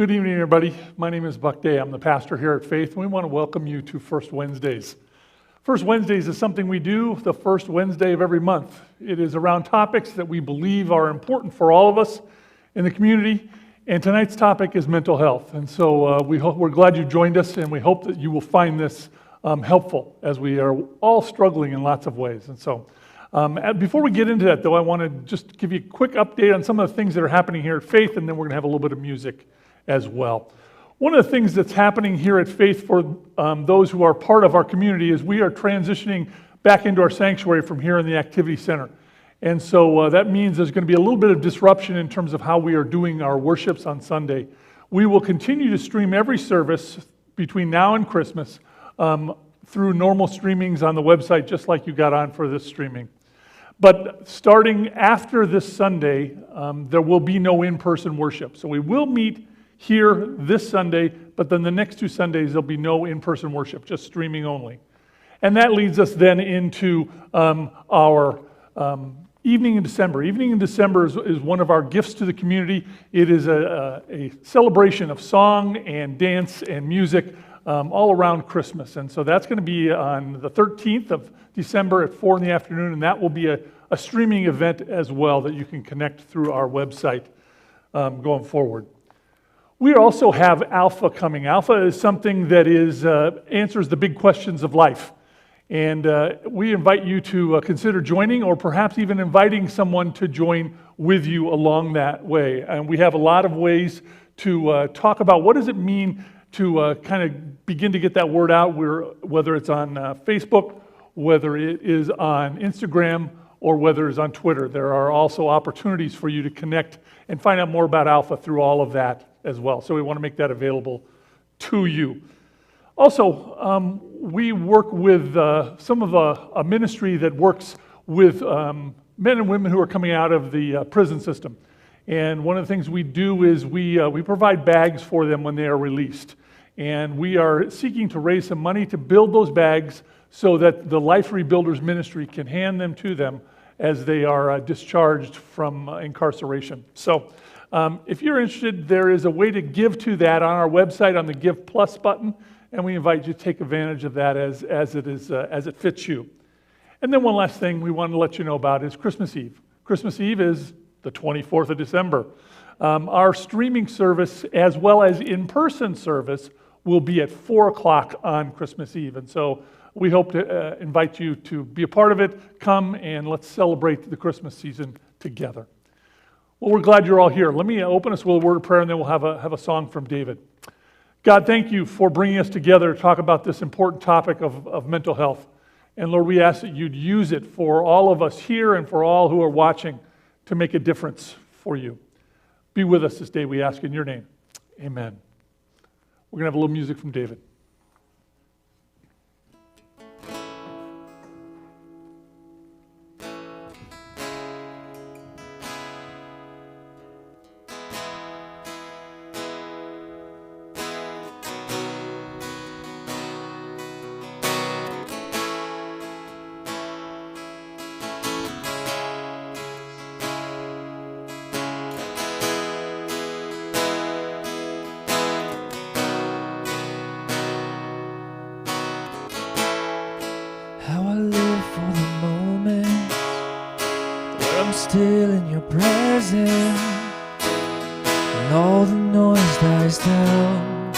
Good evening, everybody. My name is Buck Day. I'm the pastor here at Faith, and we want to welcome you to First Wednesdays. First Wednesdays is something we do the first Wednesday of every month. It is around topics that we believe are important for all of us in the community, and tonight's topic is mental health. And so we're glad you joined us, and we hope that you will find this helpful as we are all struggling in lots of ways. And so before we get into that, though, I want to just give you a quick update on some of the things that are happening here at Faith, and then we're going to have a little bit of music as well. One of the things that's happening here at Faith for those who are part of our community is we are transitioning back into our sanctuary from here in the Activity Center. And so that means there's going to be a little bit of disruption in terms of how we are doing our worships on Sunday. We will continue to stream every service between now and Christmas through normal streamings on the website, just like you got on for this streaming. But starting after this Sunday, there will be no in-person worship. So we will meet here this Sunday, but then the next two Sundays there'll be no in-person worship, just streaming only. And that leads us then into our Evening in December. Evening in December is one of our gifts to the community. It is a celebration of song and dance and music all around Christmas. And so that's going to be on the 13th of December at 4 in the afternoon, and that will be a streaming event as well that you can connect through our website going forward. We also have Alpha coming. Alpha is something that answers the big questions of life. And we invite you to consider joining, or perhaps even inviting someone to join with you along that way. And we have a lot of ways to talk about what does it mean to kind of begin to get that word out, whether it's on Facebook, whether it is on Instagram, or whether it's on Twitter. There are also opportunities for you to connect and find out more about Alpha through all of that as well. So we want to make that available to you. Also, we work with some of a ministry that works with men and women who are coming out of the prison system. And one of the things we do is we provide bags for them when they are released. And we are seeking to raise some money to build those bags so that the Life Rebuilders Ministry can hand them to them as they are discharged from incarceration. So if you're interested, there is a way to give to that on our website on the Give Plus button, and we invite you to take advantage of that as it fits you. And then one last thing we want to let you know about is Christmas Eve. Christmas Eve is the 24th of December. Our streaming service, as well as in-person service, will be at 4 o'clock on Christmas Eve. And so we hope to invite you to be a part of it. Come and let's celebrate the Christmas season together. Well, we're glad you're all here. Let me open us with a word of prayer, and then we'll have a song from David. God, thank you for bringing us together to talk about this important topic of mental health. And Lord, we ask that you'd use it for all of us here and for all who are watching to make a difference for you. Be with us this day, we ask in your name. Amen. We're going to have a little music from David. Still in your presence, and all the noise dies down.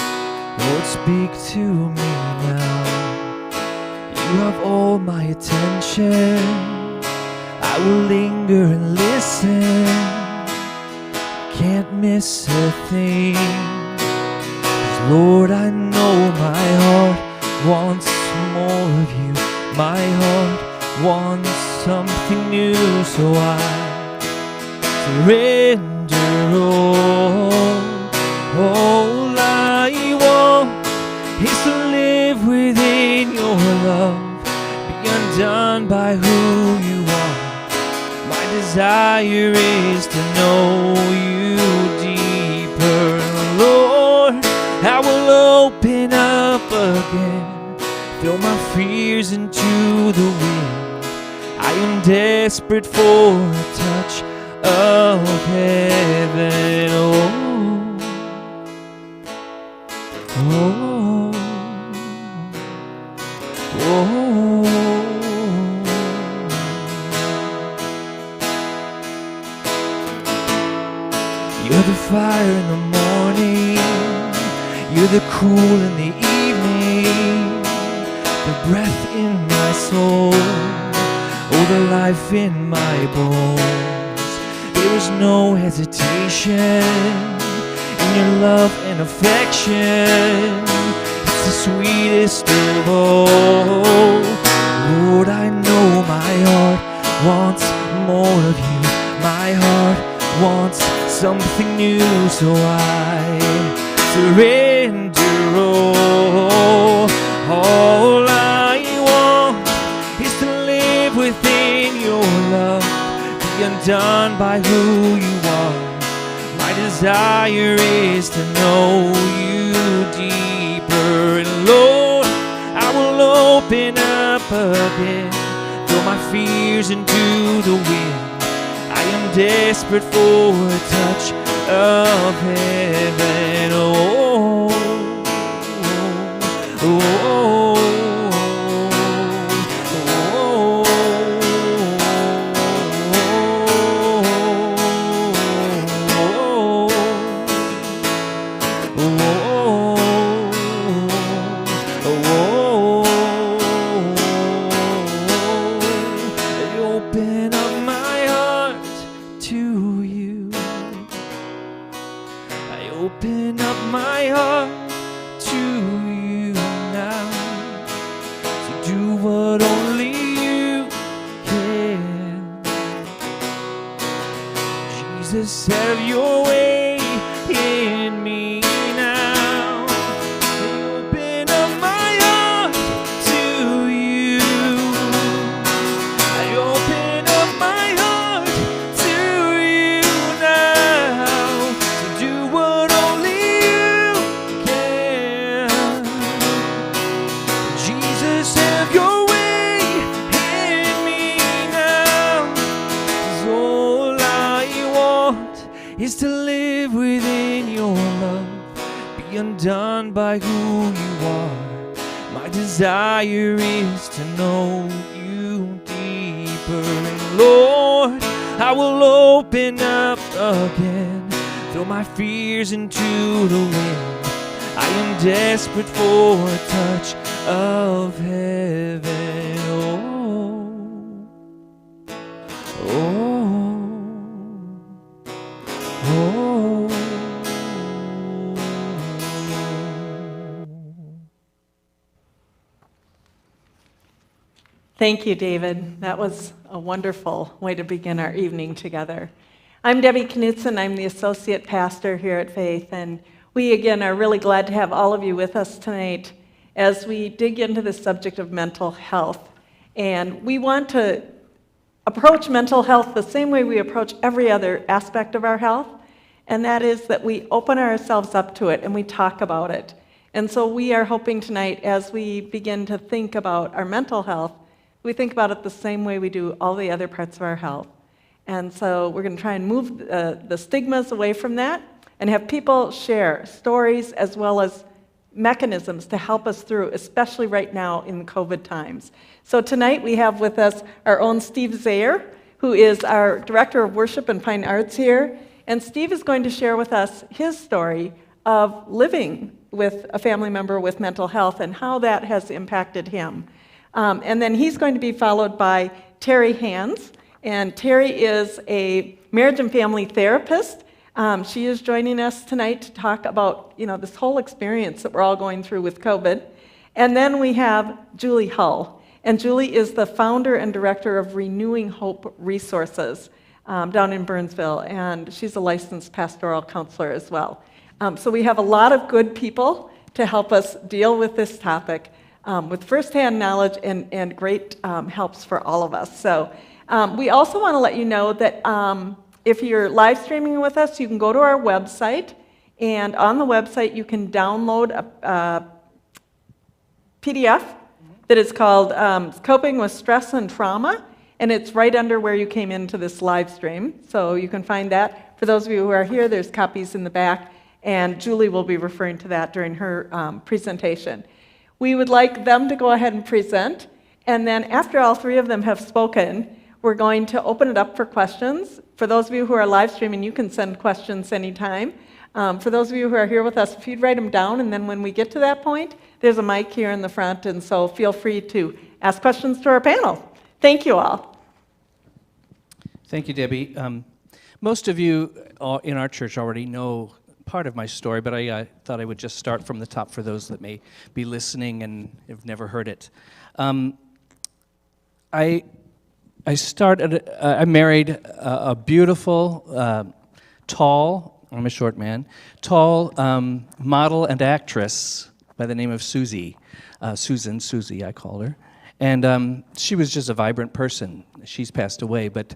Lord, speak to me now. You have all my attention. I will linger and listen. Can't miss a thing. 'Cause Lord, I know my heart wants more of you. My heart wants something new, so I surrender all I want is to live within your love, be undone by who you are. My desire is to know you deeper, Lord. I will open up again, throw my fears into the wind. I am desperate for a touch of heaven. Oh, fire in the morning, you're the cool in the evening, the breath in my soul, oh, the life in my bones. There is no hesitation in your love and affection. It's the sweetest of all. Lord, I know my heart wants more of you. My heart wants something new, so I surrender all. All I want is to live within your love, be undone by who you are. My desire is to know you deeper, and Lord, I will open up again, throw my fears into the wind. I am desperate for a touch of heaven. Oh, oh, oh, open up my heart to you. I open up my heart to you now, to do what only you can. Jesus, have your way in me now. I open up my heart to you. I open up my heart to you now, to do what only you can. Jesus, have your way in me now. 'Cause all I want is to live within your love, be undone by who you are. My desire is to know you deeper, and Lord, I will open up again, throw my fears into the wind. I am desperate for a touch of heaven. Oh, oh, oh. Thank you, David. That was a wonderful way to begin our evening together. I'm Debbie Knutson. I'm the Associate Pastor here at Faith, and we again are really glad to have all of you with us tonight as we dig into the subject of mental health. And we want to approach mental health the same way we approach every other aspect of our health, and that is that we open ourselves up to it and we talk about it. And so we are hoping tonight, as we begin to think about our mental health, we think about it the same way we do all the other parts of our health. And so we're going to try and move the stigmas away from that and have people share stories as well as mechanisms to help us through, especially right now in COVID times. So tonight we have with us our own Steve Zayer, who is our Director of Worship and Fine Arts here. And Steve is going to share with us his story of living with a family member with mental health and how that has impacted him. And then he's going to be followed by Terry Hands. And Terry is a marriage and family therapist. She is joining us tonight to talk about, this whole experience that we're all going through with COVID. And then we have Julie Hull. And Julie is the founder and director of Renewing Hope Resources down in Burnsville. And she's a licensed pastoral counselor as well. So we have a lot of good people to help us deal with this topic with firsthand knowledge and great helps for all of us. So we also want to let you know that if you're live streaming with us, you can go to our website, and on the website you can download a PDF that is called Coping with Stress and Trauma, and it's right under where you came into this live stream. So you can find that. For those of you who are here, there's copies in the back, and Julie will be referring to that during her presentation. We would like them to go ahead and present, and then after all three of them have spoken, we're going to open it up for questions. For those of you who are live streaming, you can send questions anytime. For those of you who are here with us, if you'd write them down, and then when we get to that point, there's a mic here in the front, and so feel free to ask questions to our panel. Thank you all. Thank you, Debbie. Most of you in our church already know part of my story, but I thought I would just start from the top for those that may be listening and have never heard it. I married a beautiful, tall, I'm a short man, tall model and actress by the name of Susie. Susie, I called her. And she was just a vibrant person. She's passed away, but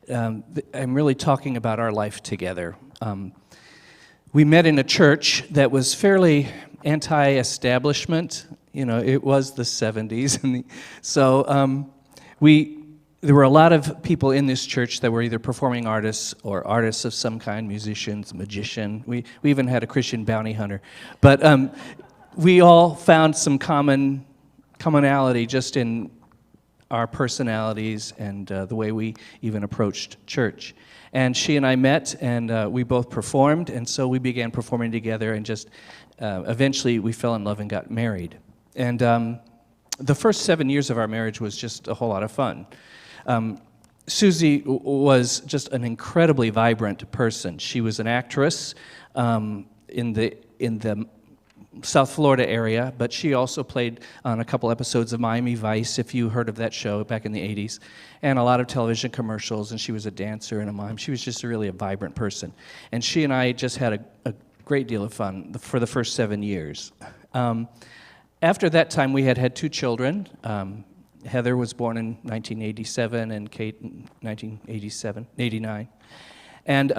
I'm really talking about our life together. We met in a church that was fairly anti-establishment. You know, it was the 70s. And there were a lot of people in this church that were either performing artists or artists of some kind, musicians, magician. We even had a Christian bounty hunter. But we all found some commonality just in our personalities and the way we even approached church. And she and I met, and we both performed, and so we began performing together, and just eventually we fell in love and got married. And the first 7 years of our marriage was just a whole lot of fun. Susie was just an incredibly vibrant person. She was an actress in the South Florida area, but she also played on a couple episodes of Miami Vice, if you heard of that show back in the 80s, and a lot of television commercials, and she was a dancer and a mime. She was just really a vibrant person. And she and I just had a great deal of fun for the first 7 years. After that time, we had 2 children. Heather was born in 1987 and Kate in 1989. And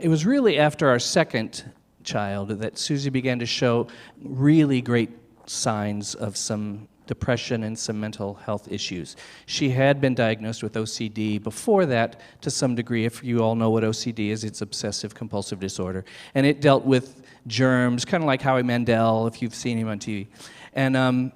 it was really after our second child that Susie began to show really great signs of some depression and some mental health issues. She had been diagnosed with OCD before that to some degree. If you all know what OCD is, it's obsessive compulsive disorder. And it dealt with germs, kind of like Howie Mandel, if you've seen him on TV. And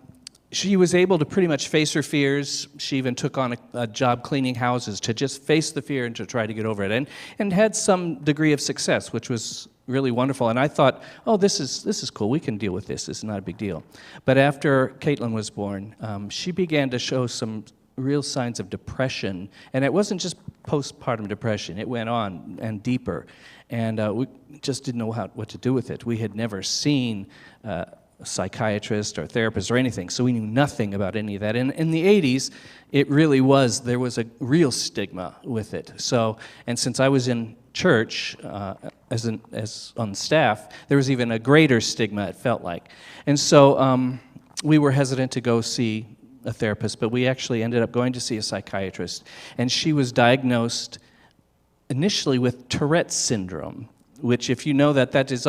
she was able to pretty much face her fears. She even took on a job cleaning houses to just face the fear and to try to get over it, and had some degree of success, which was really wonderful. And I thought, oh, this is cool. We can deal with this. This is not a big deal. But after Caitlin was born, she began to show some real signs of depression, and it wasn't just postpartum depression. It went on and deeper, and we just didn't know what to do with it. We had never seen a psychiatrist or therapist or anything, so we knew nothing about any of that. And in the 80s, there was a real stigma with it. And since I was in church as on staff, there was even a greater stigma, it felt like. And so we were hesitant to go see a therapist, but we actually ended up going to see a psychiatrist. And she was diagnosed initially with Tourette's syndrome, which, if you know that's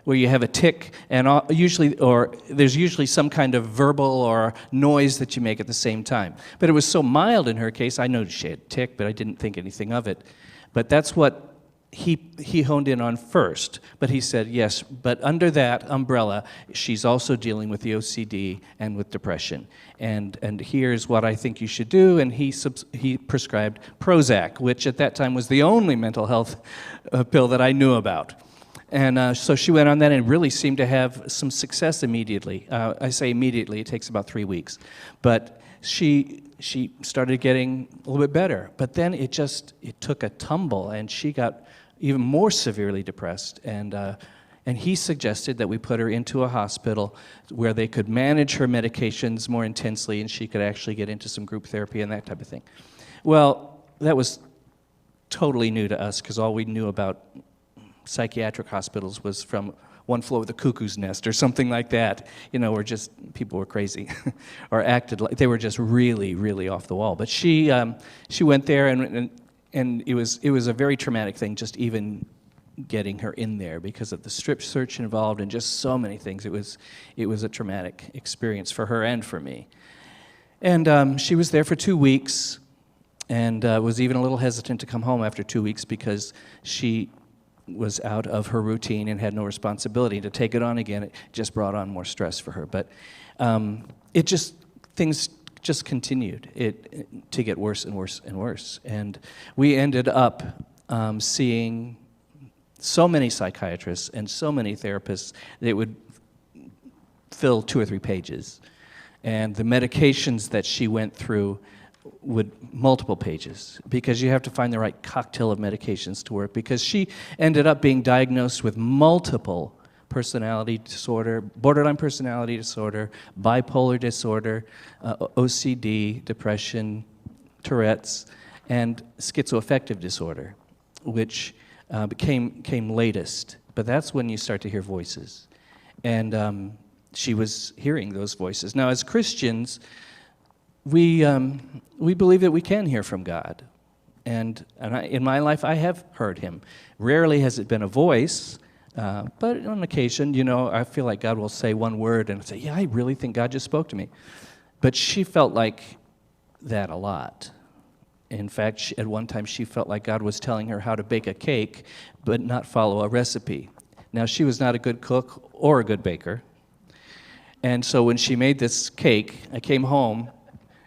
where you have a tic, and there's usually some kind of verbal or noise that you make at the same time. But it was so mild in her case. I know she had a tic, but I didn't think anything of it. But that's what he honed in on first. But he said, yes, but under that umbrella, she's also dealing with the OCD and with depression. And here's what I think you should do. And he prescribed Prozac, which at that time was the only mental health pill that I knew about. And so she went on that and really seemed to have some success immediately. I say immediately, it takes about 3 weeks. But she started getting a little bit better. But then it took a tumble, and she got even more severely depressed. And he suggested that we put her into a hospital where they could manage her medications more intensely, and she could actually get into some group therapy and that type of thing. Well, that was totally new to us, because all we knew about psychiatric hospitals was from One Flew Over the Cuckoo's Nest or something like that, where just people were crazy or acted like they were just really, really off the wall. But she went there, and it was a very traumatic thing, just even getting her in there, because of the strip search involved and just so many things. It was a traumatic experience for her and for me. And she was there for 2 weeks, and was even a little hesitant to come home after 2 weeks, because she was out of her routine and had no responsibility. To take it on again, it just brought on more stress for her. But things just continued to get worse and worse and worse. And we ended up seeing so many psychiatrists and so many therapists that it would fill 2 or 3 pages. And the medications that she went through would multiple pages, because you have to find the right cocktail of medications to work, because she ended up being diagnosed with multiple personality disorder, borderline personality disorder, bipolar disorder, OCD, depression, Tourette's, and schizoaffective disorder, which came latest. But that's when you start to hear voices. And she was hearing those voices. Now, as Christians, we believe that we can hear from God. And in my life, I have heard him. Rarely has it been a voice, but on occasion, I feel like God will say one word and say, yeah, I really think God just spoke to me. But she felt like that a lot. In fact, at one time, she felt like God was telling her how to bake a cake, but not follow a recipe. Now, she was not a good cook or a good baker. And so when she made this cake, I came home,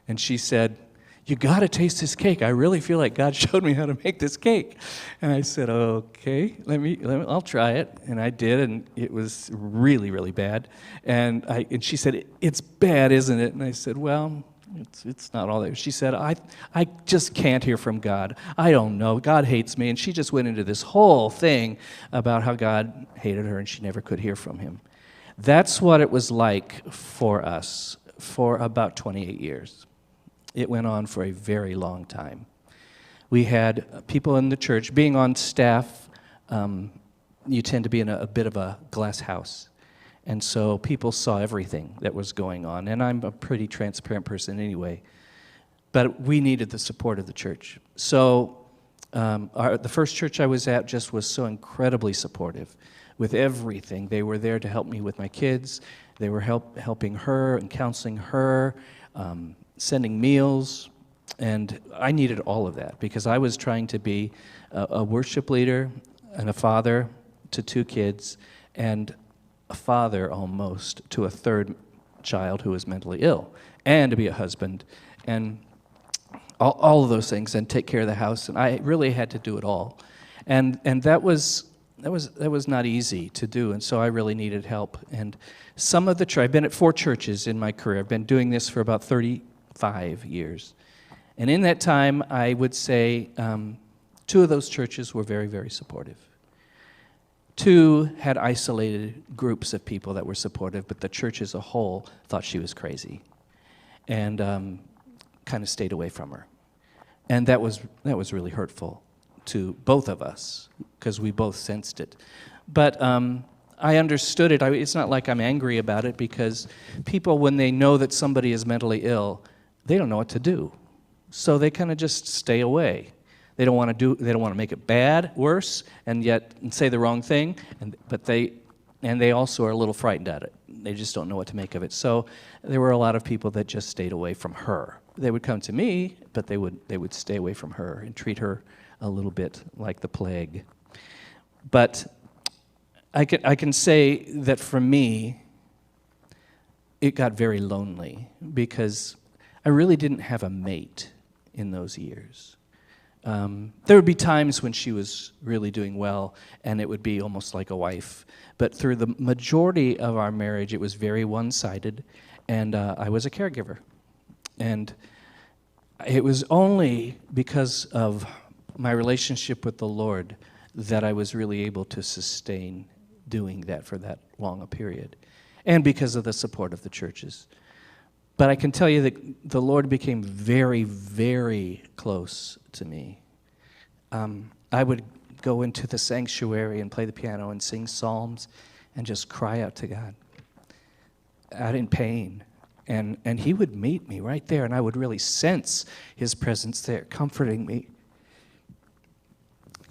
and she said, you got to taste this cake. I really feel like God showed me how to make this cake. And I said, okay, I'll try it. And I did, and it was really, really bad. And she said, it's bad, isn't it? And I said, well, it's not all that. She said, I just can't hear from God. I don't know. God hates me. And she just went into this whole thing about how God hated her and she never could hear from him. That's what it was like for us for about 28 years. It went on for a very long time. We had people in the church. Being on staff, you tend to be in a bit of a glass house. And so people saw everything that was going on. And I'm a pretty transparent person anyway. But we needed the support of the church. So the first church I was at just was so incredibly supportive with everything. They were there to help me with my kids. They were helping her and counseling her, sending meals. And I needed all of that because I was trying to be a worship leader and a father to 2 kids and a father almost to a 3rd child who was mentally ill, and to be a husband, and all of those things, and take care of the house. And I really had to do it all. And that was not easy to do, and so I really needed help. And some of the I've been at 4 churches in my career. I've been doing this for about 35 years. And in that time, I would say 2 of those churches were very, very supportive. 2 had isolated groups of people that were supportive, but the church as a whole thought she was crazy and kind of stayed away from her. And that was really hurtful to both of us because we both sensed it. But I understood it. It's not like I'm angry about it, because people, when they know that somebody is mentally ill, they don't know what to do. So they kind of just stay away. They don't want to make it bad, worse, and say the wrong thing. But they also are a little frightened at it. They just don't know what to make of it. So there were a lot of people that just stayed away from her. They would come to me, but they would stay away from her and treat her a little bit like the plague. But I can say that for me, it got very lonely because I really didn't have a mate in those years. There would be times when she was really doing well, and it would be almost like a wife. But through the majority of our marriage, it was very one-sided, and I was a caregiver. And it was only because of my relationship with the Lord that I was really able to sustain doing that for that long a period, and because of the support of the churches. But I can tell you that the Lord became very, very close to me. I would go into the sanctuary and play the piano and sing psalms and just cry out to God, out in pain. And he would meet me right there, and I would really sense his presence there, comforting me.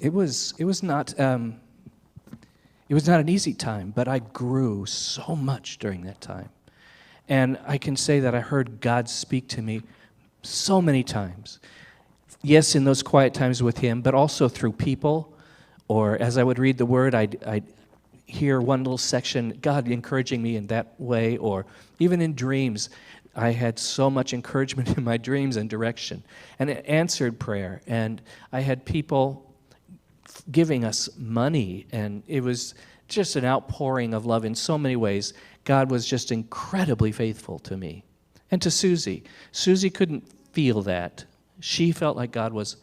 It was not an easy time, but I grew so much during that time. And I can say that I heard God speak to me so many times. Yes, in those quiet times with him, but also through people, or as I would read the word, I'd hear one little section, God encouraging me in that way, or even in dreams. I had so much encouragement in my dreams and direction, and it answered prayer. And I had people giving us money, and it was just an outpouring of love in so many ways. God was just incredibly faithful to me and to Susie. Susie couldn't feel that. She felt like God was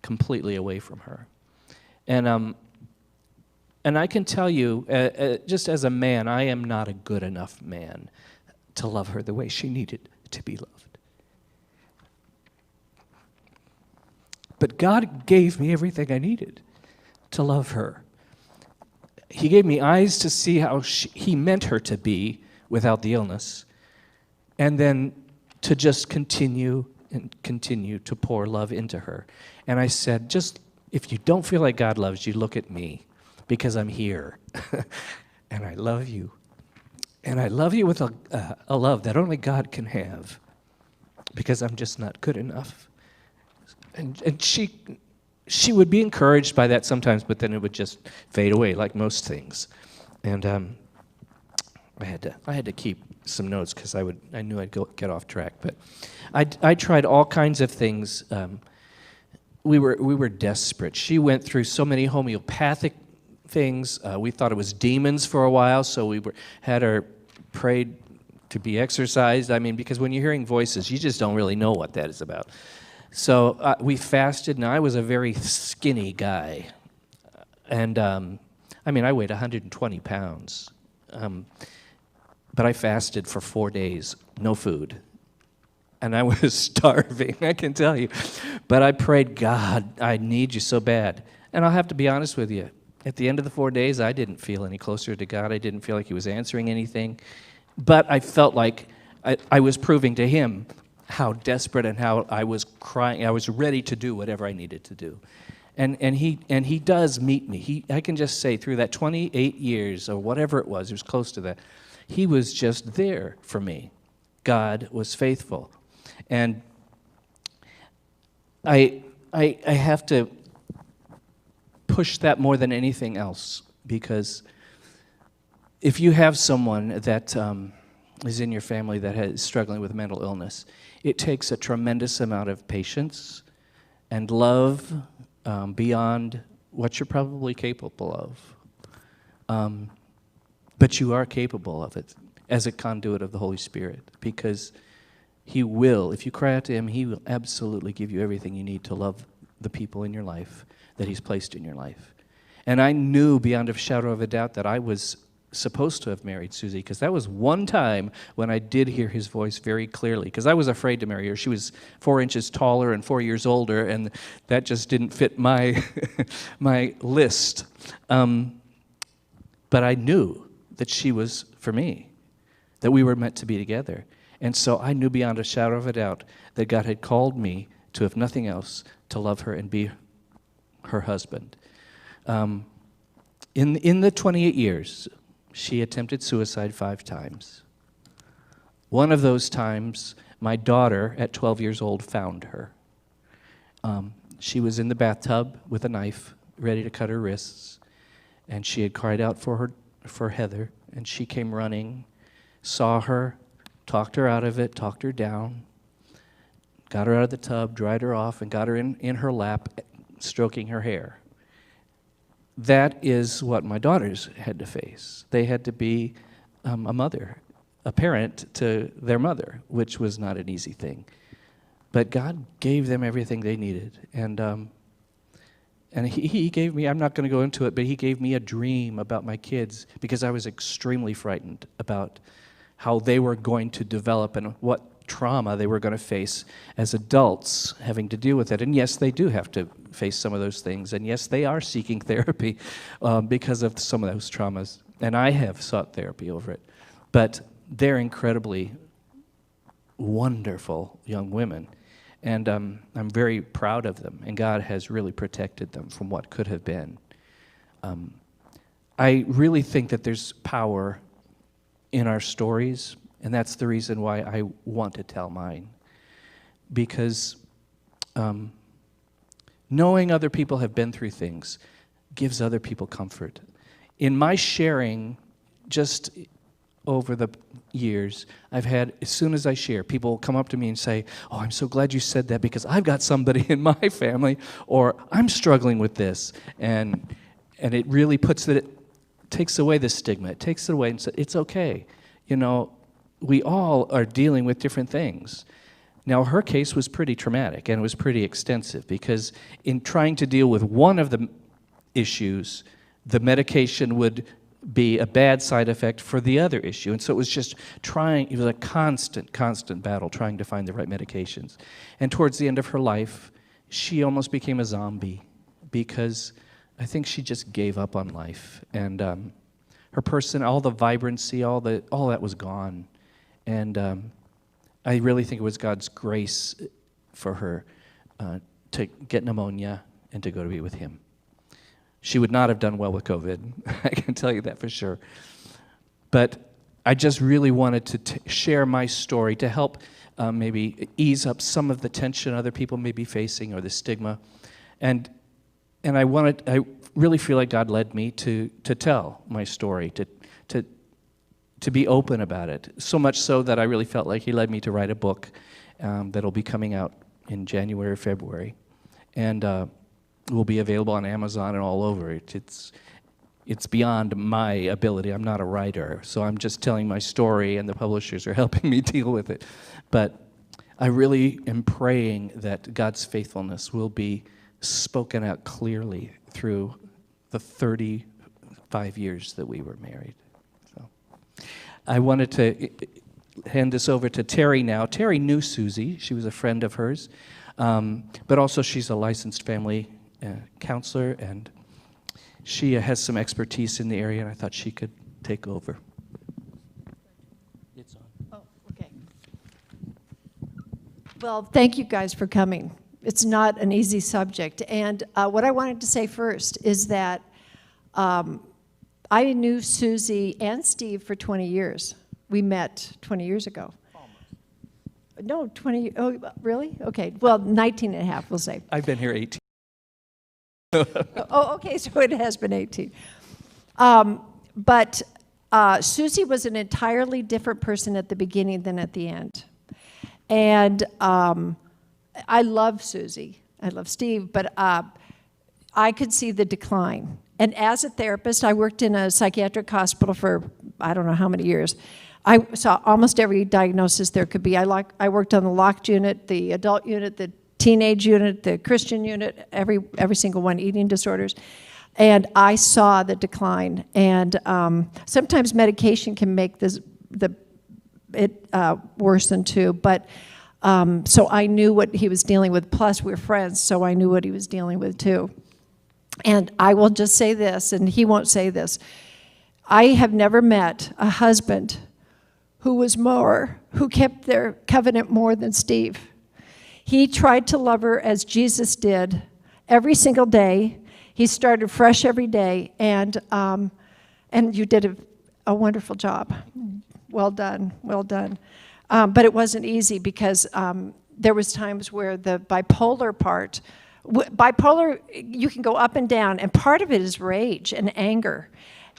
completely away from her. And I can tell you, just as a man, I am not a good enough man to love her the way she needed to be loved. But God gave me everything I needed to love her. He gave me eyes to see how He meant her to be without the illness, and then to just continue and continue to pour love into her. And I said, just if you don't feel like God loves you, look at me, because I'm here, and I love you. And I love you with a love that only God can have, because I'm just not good enough. And she would be encouraged by that sometimes, but then it would just fade away like most things. And I had to keep some notes because I knew I'd get off track. But I tried all kinds of things. We were desperate. She went through so many homeopathic things. We thought it was demons for a while, so we had her prayed to be exorcised. I mean, because when you're hearing voices, you just don't really know what that is about. So we fasted, and I was a very skinny guy. And, I mean, I weighed 120 pounds. But I fasted for 4 days, no food. And I was starving, I can tell you. But I prayed, God, I need you so bad. And I'll have to be honest with you. At the end of the 4 days, I didn't feel any closer to God. I didn't feel like He was answering anything. But I felt like I was proving to Him how desperate and how I was crying. I was ready to do whatever I needed to do. And he does meet me. I can just say through that 28 years or whatever it was close to that, He was just there for me. God was faithful. And I have to push that more than anything else, because if you have someone that is in your family that is struggling with mental illness, it takes a tremendous amount of patience and love beyond what you're probably capable of. But you are capable of it as a conduit of the Holy Spirit, because He will, if you cry out to Him, He will absolutely give you everything you need to love the people in your life that He's placed in your life. And I knew beyond a shadow of a doubt that I was supposed to have married Susie, because that was one time when I did hear His voice very clearly, because I was afraid to marry her. She was 4 inches taller and 4 years older, and that just didn't fit my my list. But I knew that she was for me, that we were meant to be together. And so I knew beyond a shadow of a doubt that God had called me to, if nothing else, to love her and be her husband. In the 28 years, she attempted suicide 5 times. One of those times, my daughter, at 12 years old, found her. She was in the bathtub with a knife, ready to cut her wrists, and she had cried out for Heather, and she came running, saw her, talked her out of it, talked her down, got her out of the tub, dried her off, and got her in her lap, stroking her hair. That is what my daughters had to face. They had to be a mother, a parent to their mother, which was not an easy thing. But God gave them everything they needed. And he gave me, I'm not going to go into it, but He gave me a dream about my kids, because I was extremely frightened about how they were going to develop and what trauma they were going to face as adults having to deal with it. And yes, they do have to face some of those things. And yes, they are seeking therapy because of some of those traumas. And I have sought therapy over it. But they're incredibly wonderful young women. And I'm very proud of them. And God has really protected them from what could have been. I really think that there's power in our stories, and that's the reason why I want to tell mine. Because knowing other people have been through things gives other people comfort. In my sharing just over the years, I've had, as soon as I share, people come up to me and say, "Oh, I'm so glad you said that because I've got somebody in my family," or "I'm struggling with this." And it really takes away the stigma. It takes it away and says, it's okay. You know, we all are dealing with different things. Now, her case was pretty traumatic, and it was pretty extensive, because in trying to deal with one of the issues, the medication would be a bad side effect for the other issue. And so it was just it was a constant battle trying to find the right medications. And towards the end of her life, she almost became a zombie, because I think she just gave up on life. And her person, all the vibrancy, all that was gone. And I really think it was God's grace for her to get pneumonia and to go to be with him. She would not have done well with COVID, I can tell you that for sure. But I just really wanted to share my story to help maybe ease up some of the tension other people may be facing, or the stigma. And I really feel like God led me to tell my story, to be open about it. So much so that I really felt like he led me to write a book that'll be coming out in January or February. And will be available on Amazon and all over. It's beyond my ability. I'm not a writer, so I'm just telling my story, and the publishers are helping me deal with it. But I really am praying that God's faithfulness will be spoken out clearly through the 35 years that we were married. So I wanted to hand this over to Terry now. Terry knew Susie. She was a friend of hers, but also she's a licensed family counselor, and she has some expertise in the area, and I thought she could take over. It's on. Oh, okay. Well, thank you guys for coming. It's not an easy subject. And what I wanted to say first is that I knew Susie and Steve for 20 years. We met 20 years ago. Almost. No, 20, oh, really? Okay, well, 19 and a half, we'll say. I've been here 18. Oh, okay, so it has been 18. But Susie was an entirely different person at the beginning than at the end. And I love Susie. I love Steve, but I could see the decline. And as a therapist, I worked in a psychiatric hospital for I don't know how many years. I saw almost every diagnosis there could be. I worked on the locked unit, the adult unit, the teenage unit, the Christian unit, every single one, eating disorders. And I saw the decline. And sometimes medication can make it worsen too. But so I knew what he was dealing with. Plus, we're friends, so I knew what he was dealing with too. And I will just say this, and he won't say this. I have never met a husband who kept their covenant more than Steve. He tried to love her as Jesus did every single day. He started fresh every day, and you did a wonderful job. Well done, well done. But it wasn't easy because there was times where the bipolar part, you can go up and down, and part of it is rage and anger.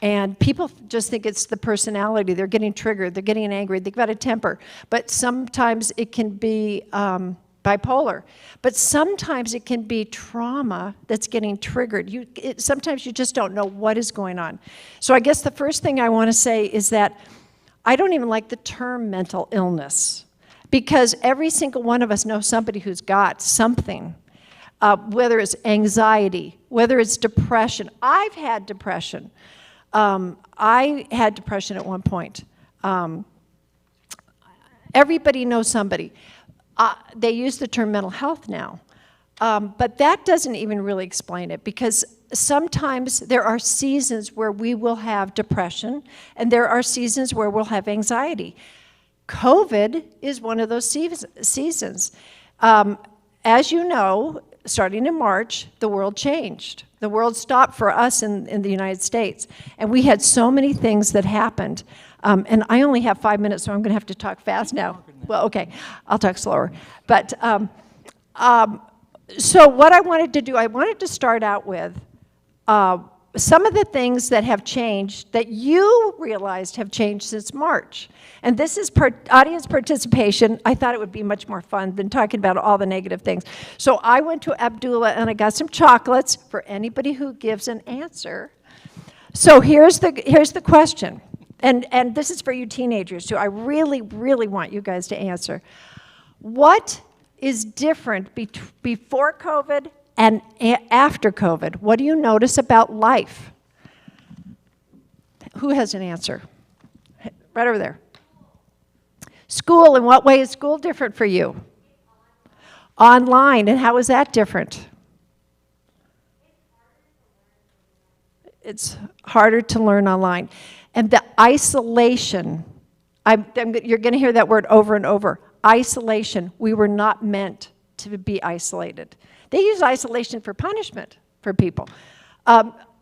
And people just think it's the personality. They're getting triggered, they're getting angry, they've got a temper. But sometimes it can be bipolar. But sometimes it can be trauma that's getting triggered. Sometimes you just don't know what is going on. So I guess the first thing I want to say is that I don't even like the term mental illness, because every single one of us knows somebody who's got something, whether it's anxiety, whether it's depression. I've had depression. I had depression at one point. Everybody knows somebody. They use the term mental health now, but that doesn't even really explain it, because sometimes there are seasons where we will have depression, and there are seasons where we'll have anxiety. COVID is one of those seasons. As you know, starting in March, the world changed. The world stopped for us in the United States, and we had so many things that happened. And I only have 5 minutes, so I'm going to have to talk fast now. Well, okay, I'll talk slower. But so what I wanted to do, I wanted to start out with some of the things that have changed that you realized have changed since March. And this is audience participation. I thought it would be much more fun than talking about all the negative things. So I went to Abdullah and I got some chocolates for anybody who gives an answer. So here's the question. And this is for you teenagers too. I really, really want you guys to answer. What is different before COVID and after COVID? What do you notice about life? Who has an answer? Right over there. School, in what way is school different for you? Online, and how is that different? It's harder to learn online. And the isolation, you're going to hear that word over and over. Isolation, we were not meant to be isolated. They use isolation for punishment for people.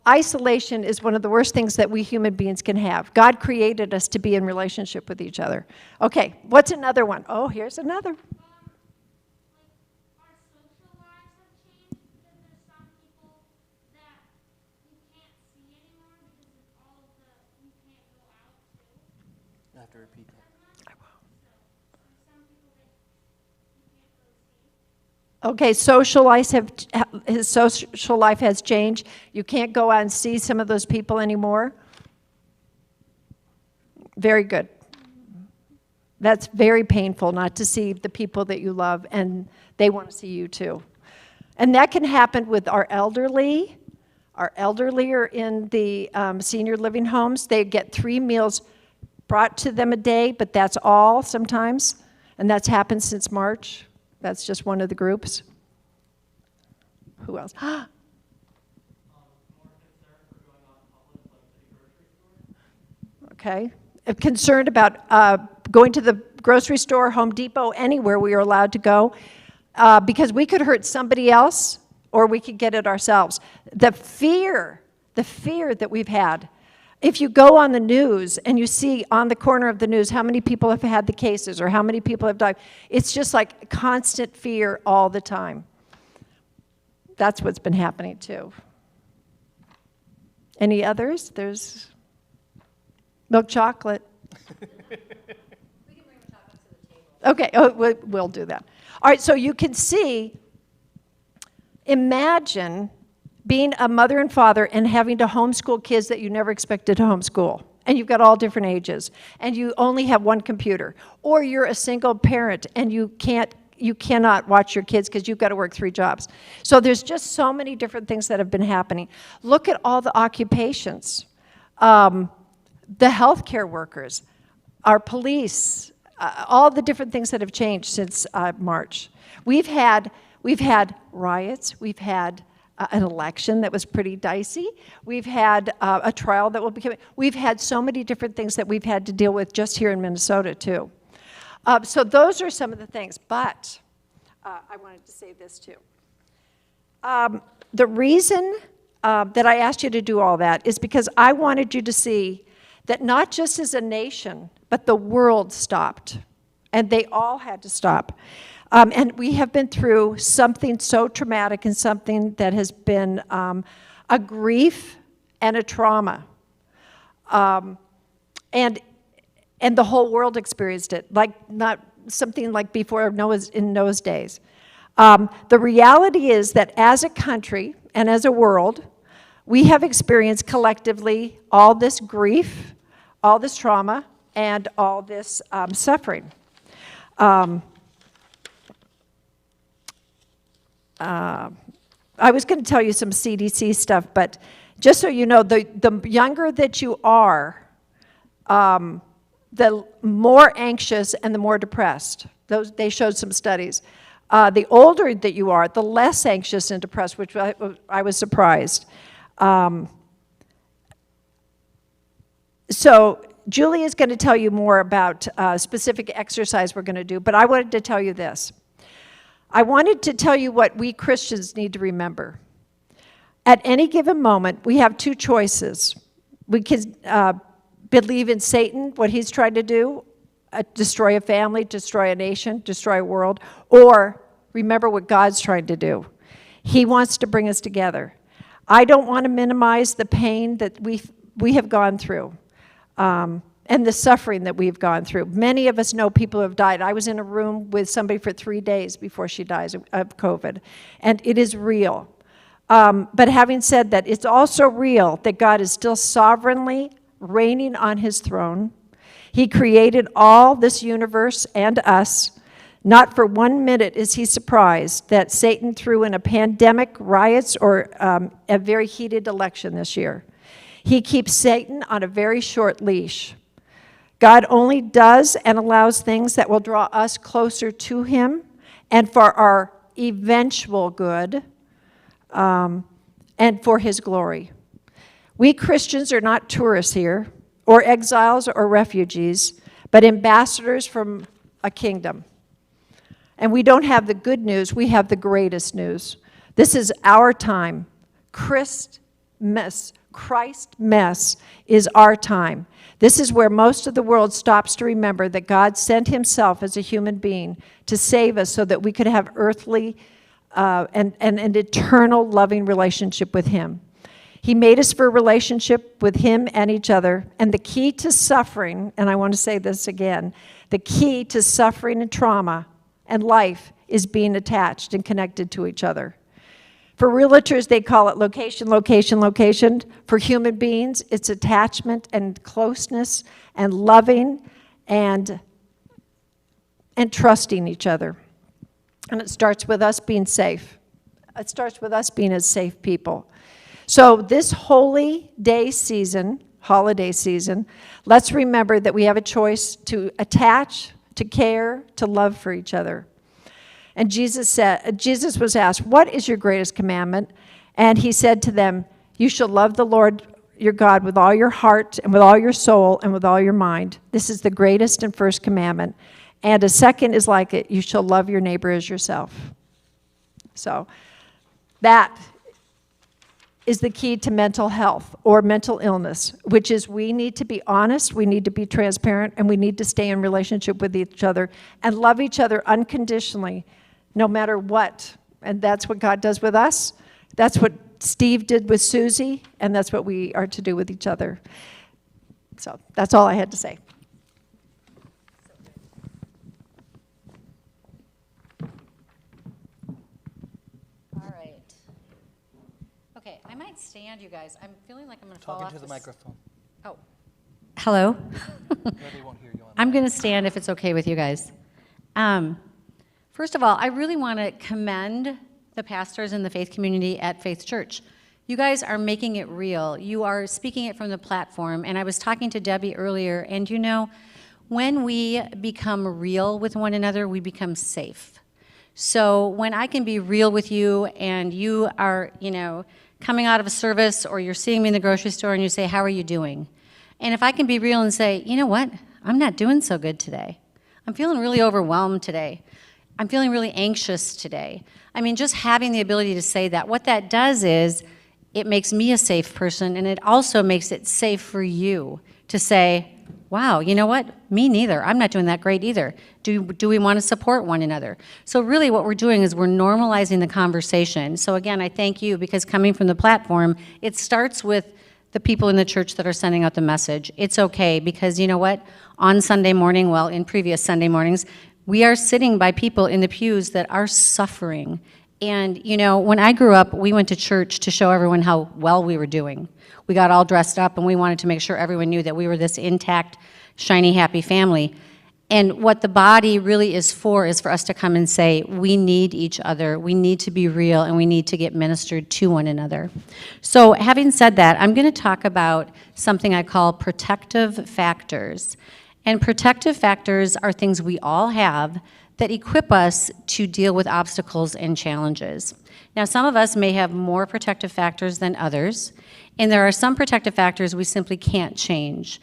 Isolation is one of the worst things that we human beings can have. God created us to be in relationship with each other. Okay, what's another one? Oh, here's another. I have to repeat that. Okay, social life his social life has changed. You can't go out and see some of those people anymore. Very good. That's very painful not to see the people that you love, and they want to see you too. And that can happen with our elderly. Our elderly are in the senior living homes. They get 3 meals brought to them a day, but that's all sometimes, and that's happened since March. That's just one of the groups. Who else? Okay. Concerned about going to the grocery store, Home Depot, anywhere we are allowed to go, because we could hurt somebody else or we could get it ourselves. The fear that we've had. If you go on the news and you see on the corner of the news how many people have had the cases or how many people have died, it's just like constant fear all the time. That's what's been happening too. Any others? There's milk chocolate. Okay, we'll do that. All right, so you can see, imagine being a mother and father and having to homeschool kids that you never expected to homeschool. And you've got all different ages. And you only have one computer. Or you're a single parent and you cannot watch your kids because you've got to work 3 jobs. So there's just so many different things that have been happening. Look at all the occupations. The healthcare workers, our police, all the different things that have changed since March. We've had riots, we've had an election that was pretty dicey. We've had a trial that will be coming. We've had so many different things that we've had to deal with just here in Minnesota, too. So those are some of the things, but I wanted to say this, too. The reason that I asked you to do all that is because I wanted you to see that not just as a nation, but the world stopped, and they all had to stop. And we have been through something so traumatic and something that has been a grief and a trauma. And the whole world experienced it, like not something like before in Noah's days. The reality is that as a country and as a world, we have experienced collectively all this grief, all this trauma, and all this suffering. I was going to tell you some CDC stuff, but just so you know, the younger that you are, the more anxious and the more depressed. They showed some studies. The older that you are, the less anxious and depressed, which I was surprised. So Julie is going to tell you more about specific exercise we're going to do, but I wanted to tell you this. I wanted to tell you what we Christians need to remember. At any given moment, we have 2 choices. We can believe in Satan, what he's trying to do, destroy a family, destroy a nation, destroy a world, or remember what God's trying to do. He wants to bring us together. I don't want to minimize the pain that we have gone through. And the suffering that we've gone through. Many of us know people who have died. I was in a room with somebody for 3 days before she dies of COVID, and it is real. But having said that, it's also real that God is still sovereignly reigning on his throne. He created all this universe and us. Not for 1 minute is he surprised that Satan threw in a pandemic, riots, or a very heated election this year. He keeps Satan on a very short leash. God only does and allows things that will draw us closer to him and for our eventual good and for his glory. We Christians are not tourists here or exiles or refugees, but ambassadors from a kingdom. And we don't have the good news, we have the greatest news. This is our time. Christ Mess is our time. This is where most of the world stops to remember that God sent himself as a human being to save us so that we could have earthly and an eternal loving relationship with him. He made us for a relationship with him and each other. And the key to suffering, and I want to say this again, the key to suffering and trauma and life is being attached and connected to each other. For realtors, they call it location, location, location. For human beings, it's attachment and closeness and loving and trusting each other. And it starts with us being safe. It starts with us being as safe people. So this holy day season, holiday season, let's remember that we have a choice to attach, to care, to love for each other. And Jesus was asked, what is your greatest commandment? And he said to them, you shall love the Lord your God with all your heart and with all your soul and with all your mind. This is the greatest and first commandment. And a second is like it, you shall love your neighbor as yourself. So that is the key to mental health or mental illness, which is we need to be honest, we need to be transparent, and we need to stay in relationship with each other and love each other unconditionally, no matter what. And that's what God does with us. That's what Steve did with Susie, and that's what we are to do with each other. So that's all I had to say. All right. Okay, I might stand, you guys. I'm feeling like I'm going to fall off Talking to the microphone. Oh. Hello? No, they won't hear you on I'm going to stand if it's okay with you guys. First of all, I really want to commend the pastors in the faith community at Faith Church. You guys are making it real. You are speaking it from the platform. And I was talking to Debbie earlier, and you know, when we become real with one another, we become safe. So when I can be real with you and you are, you know, coming out of a service or you're seeing me in the grocery store and you say, how are you doing? And if I can be real and say, you know what, I'm not doing so good today. I'm feeling really overwhelmed today. I'm feeling really anxious today. I mean, just having the ability to say that, what that does is it makes me a safe person, and it also makes it safe for you to say, wow, you know what? Me neither. I'm not doing that great either. Do we want to support one another? So really what we're doing is we're normalizing the conversation. So again, I thank you, because coming from the platform, it starts with the people in the church that are sending out the message. It's okay, because you know what? On Sunday morning, well, in previous Sunday mornings, we are sitting by people in the pews that are suffering. And, you know, when I grew up, we went to church to show everyone how well we were doing. We got all dressed up, and we wanted to make sure everyone knew that we were this intact, shiny, happy family. And what the body really is for us to come and say, we need each other, we need to be real, and we need to get ministered to one another. So having said that, I'm going to talk about something I call protective factors. And protective factors are things we all have that equip us to deal with obstacles and challenges. Now, some of us may have more protective factors than others, and there are some protective factors we simply can't change.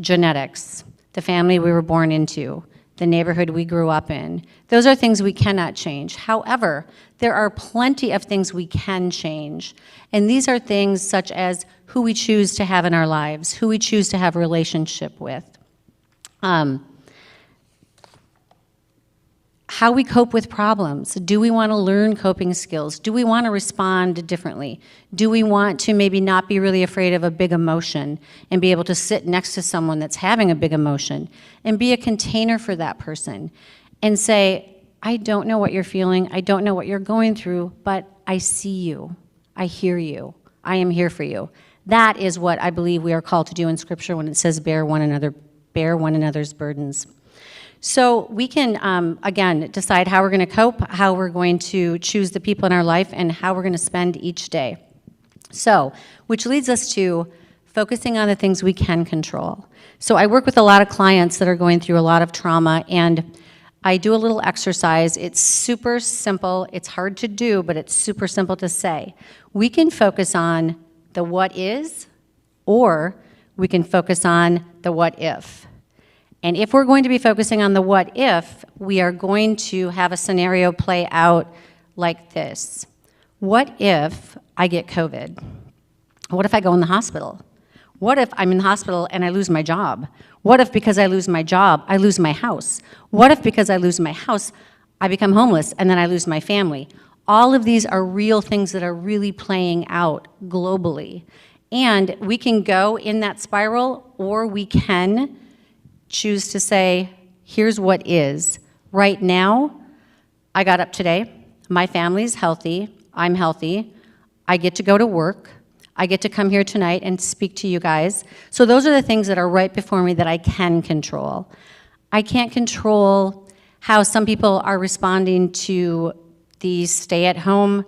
Genetics, the family we were born into, the neighborhood we grew up in. Those are things we cannot change. However, there are plenty of things we can change, and these are things such as who we choose to have in our lives, who we choose to have a relationship with. how we cope with problems. Do we want to learn coping skills? Do we want to respond differently? Do we want to maybe not be really afraid of a big emotion and be able to sit next to someone that's having a big emotion and be a container for that person and say, I don't know what you're feeling, I don't know what you're going through, but I see you, I hear you, I am here for you. That is what I believe we are called to do in Scripture when it says bear one another's burdens. So we can, again, decide how we're going to cope, how we're going to choose the people in our life, and how we're going to spend each day. So, which leads us to focusing on the things we can control. So I work with a lot of clients that are going through a lot of trauma, and I do a little exercise. It's super simple. It's hard to do, but it's super simple to say. We can focus on the what is, or we can focus on the what if. And if we're going to be focusing on the what if, we are going to have a scenario play out like this. What if I get COVID? What if I go in the hospital? What if I'm in the hospital and I lose my job? What if because I lose my job, I lose my house? What if because I lose my house, I become homeless and then I lose my family? All of these are real things that are really playing out globally. And we can go in that spiral, or we can choose to say, here's what is. Right now, I got up today, my family's healthy, I'm healthy, I get to go to work, I get to come here tonight and speak to you guys. So those are the things that are right before me that I can control. I can't control how some people are responding to the stay-at-home,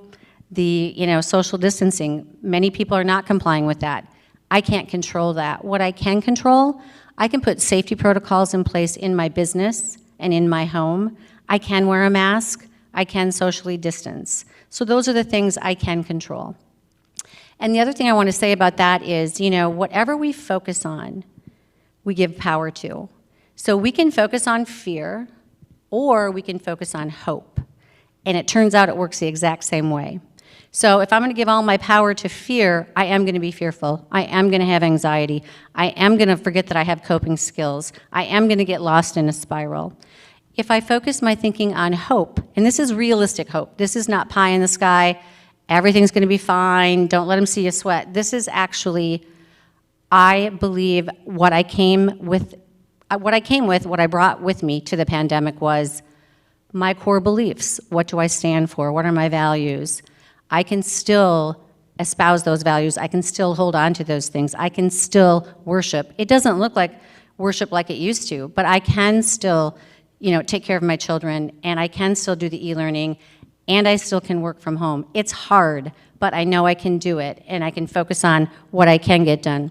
the social distancing. Many people are not complying with that. I can't control that. What I can control, I can put safety protocols in place in my business and in my home. I can wear a mask. I can socially distance. So those are the things I can control. And the other thing I want to say about that is, whatever we focus on, we give power to. So we can focus on fear, or we can focus on hope. And it turns out it works the exact same way. So if I'm going to give all my power to fear, I am going to be fearful. I am going to have anxiety. I am going to forget that I have coping skills. I am going to get lost in a spiral. If I focus my thinking on hope, and this is realistic hope, this is not pie in the sky, everything's going to be fine, don't let them see you sweat. This is actually, I believe what I brought with me to the pandemic was my core beliefs. What do I stand for? What are my values? I can still espouse those values. I can still hold on to those things. I can still worship. It doesn't look like worship like it used to, but I can still, take care of my children, and I can still do the e-learning, and I still can work from home. It's hard, but I know I can do it, and I can focus on what I can get done.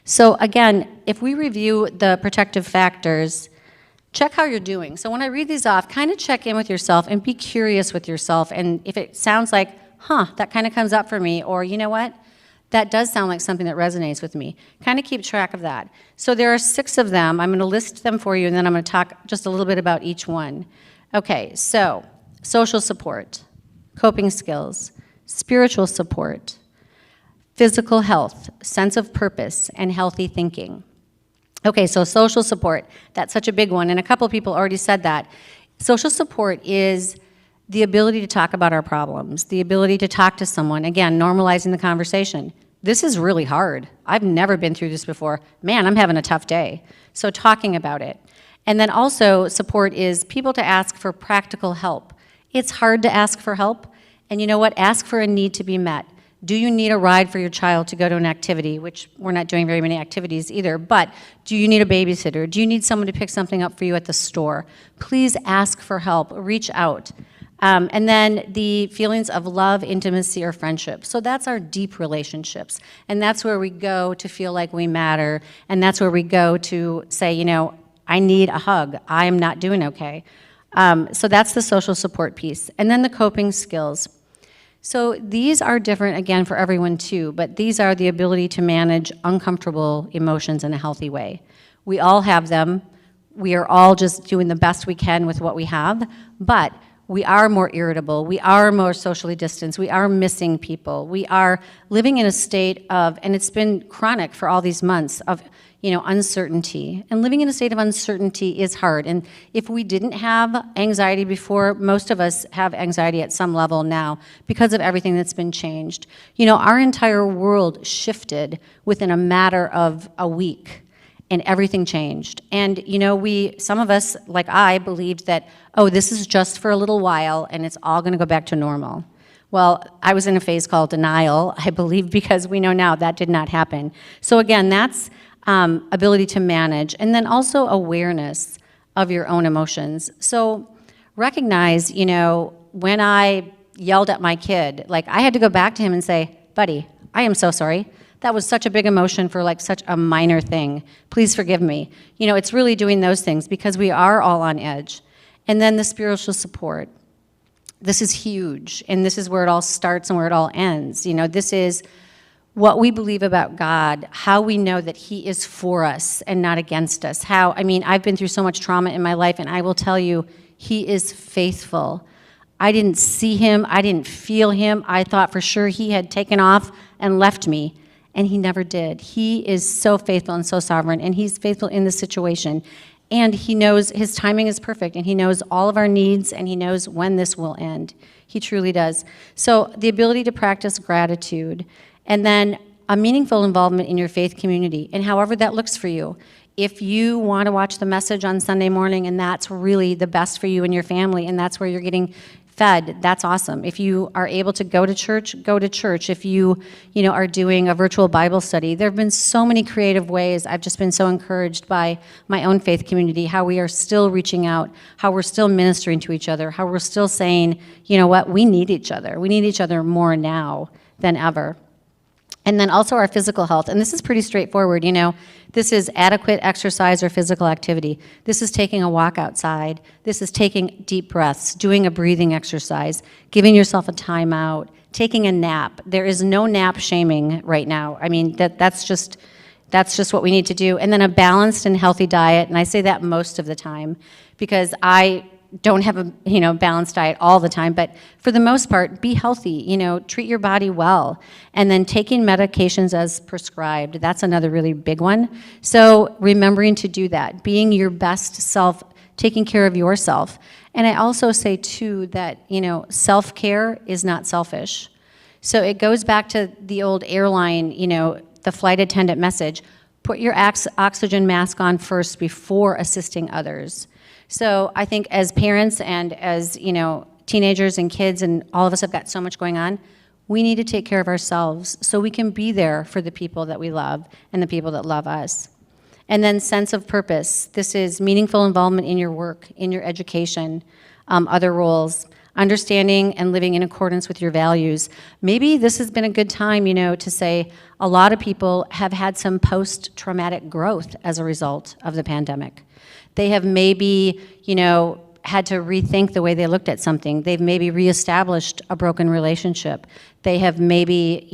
So again, if we review the protective factors, check how you're doing. So when I read these off, kind of check in with yourself and be curious with yourself. And if it sounds like, that kind of comes up for me, or you know what, that does sound like something that resonates with me, kind of keep track of that. So there are 6 of them. I'm going to list them for you, and then I'm going to talk just a little bit about each one. Okay, so social support, coping skills, spiritual support, physical health, sense of purpose, and healthy thinking. Okay, so social support, that's such a big one, and a couple of people already said that. Social support is the ability to talk about our problems, the ability to talk to someone, again, normalizing the conversation. This is really hard. I've never been through this before. Man, I'm having a tough day. So talking about it. And then also support is people to ask for practical help. It's hard to ask for help, and you know what? Ask for a need to be met. Do you need a ride for your child to go to an activity, which we're not doing very many activities either, but do you need a babysitter? Do you need someone to pick something up for you at the store? Please ask for help, reach out. And then the feelings of love, intimacy, or friendship. So that's our deep relationships, and that's where we go to feel like we matter, and that's where we go to say, I need a hug, I am not doing okay. So that's the social support piece. And then the coping skills. So these are different, again, for everyone too, but these are the ability to manage uncomfortable emotions in a healthy way. We all have them. We are all just doing the best we can with what we have, but we are more irritable, we are more socially distanced, we are missing people, we are living in a state of, and it's been chronic for all these months, of uncertainty. And living in a state of uncertainty is hard. And if we didn't have anxiety before, most of us have anxiety at some level now because of everything that's been changed. Our entire world shifted within a matter of a week, and everything changed. And some of us, like I, believed that, this is just for a little while and it's all gonna go back to normal. Well, I was in a phase called denial, I believe, because we know now that did not happen. So again, that's ability to manage, and then also awareness of your own emotions. So recognize, when I yelled at my kid, like I had to go back to him and say, buddy, I am so sorry. That was such a big emotion for like such a minor thing. Please forgive me. It's really doing those things because we are all on edge. And then the spiritual support. This is huge, and this is where it all starts and where it all ends. This is what we believe about God, how we know that He is for us and not against us. I've been through so much trauma in my life, and I will tell you, He is faithful. I didn't see Him, I didn't feel Him. I thought for sure He had taken off and left me, and He never did. He is so faithful and so sovereign, and He's faithful in this situation. And He knows His timing is perfect, and He knows all of our needs, and He knows when this will end. He truly does. So the ability to practice gratitude, and then a meaningful involvement in your faith community, and however that looks for you. If you want to watch the message on Sunday morning and that's really the best for you and your family, and that's where you're getting fed, that's awesome. If you are able to go to church, go to church. If you are doing a virtual Bible study, there have been so many creative ways. I've just been so encouraged by my own faith community, how we are still reaching out, how we're still ministering to each other, how we're still saying, we need each other. We need each other more now than ever. And then also our physical health, and this is pretty straightforward, This is adequate exercise or physical activity. This is taking a walk outside. This is taking deep breaths, doing a breathing exercise, giving yourself a timeout, taking a nap. There is no nap shaming right now. That's just what we need to do. And then a balanced and healthy diet, and I say that most of the time because I don't have a balanced diet all the time, but for the most part, be healthy, treat your body well. And then taking medications as prescribed, that's another really big one. So remembering to do that, being your best self, taking care of yourself. And I also say too that, self-care is not selfish. So it goes back to the old airline, the flight attendant message, put your oxygen mask on first before assisting others. So I think as parents and as, teenagers and kids, and all of us have got so much going on, we need to take care of ourselves so we can be there for the people that we love and the people that love us. And then sense of purpose. This is meaningful involvement in your work, in your education, other roles, understanding and living in accordance with your values. Maybe this has been a good time, to say a lot of people have had some post-traumatic growth as a result of the pandemic. They have maybe, had to rethink the way they looked at something. They've maybe reestablished a broken relationship. They have maybe,